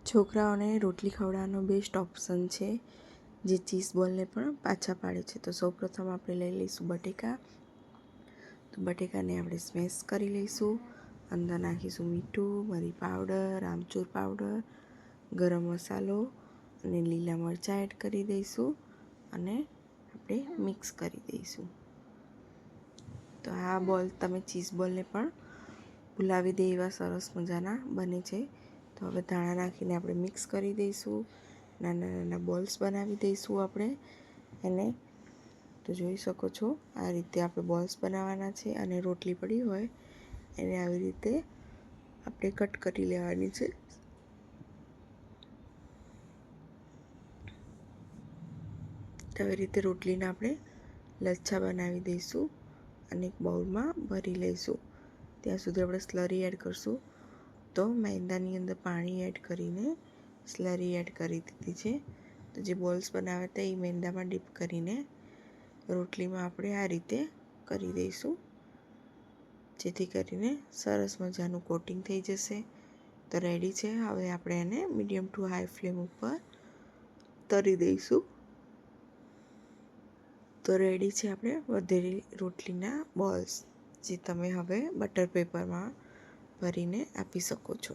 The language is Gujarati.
છોકરાઓને રોટલી ખવડાવવાનો બેસ્ટ ઓપ્શન છે, જે ચીઝ બોલને પણ પાછા પાડે છે. તો સૌપ્રથમ આપણે લઈ લઈશું બટેકા. તો બટેકાને આપણે સ્મેશ કરી લઈશું. અંદર નાખીશું મીઠું, મરી પાવડર, આમચૂર પાવડર, ગરમ મસાલો અને લીલા મરચાં એડ કરી દઈશું અને આપણે મિક્સ કરી દઈશું. તો આ બોલ તમે ચીઝ બોલને પણ ભૂલાવી દે એવા સરસ મજાના બને છે. તો હવે ધાણા નાખીને આપણે મિક્સ કરી દઈશું. નાના નાના બોલ્સ બનાવી દઈશું આપણે એને. તો જોઈ શકો છો આ રીતે આપણે બોલ્સ બનાવવાના છે અને રોટલી પડી હોય એને આવી રીતે આપણે કટ કરી લેવાની છે. તો આવી રીતે રોટલીને આપણે લચ્છા બનાવી દઈશું અને એક બાઉલમાં ભરી લઈશું. ત્યાં સુધી આપણે સ્લરી એડ કરશું. તો મેંદાની અંદર પાણી એડ કરીને સ્લરી એડ કરી દીધી છે. તો જે બોલ્સ બનાવ્યા હતા એ મેંદામાં ડીપ કરીને રોટલીમાં આપણે આ રીતે કરી દઈશું, જેથી કરીને સરસ મજાનું કોટિંગ થઈ જશે. તો રેડી છે. હવે આપણે એને મીડિયમ ટુ હાઈ ફ્લેમ ઉપર તળી દઈશું. તો રેડી છે આપણે વધેલી રોટલીના બોલ્સ, જે તમે હવે બટર પેપરમાં ભરીને આપી શકો છો.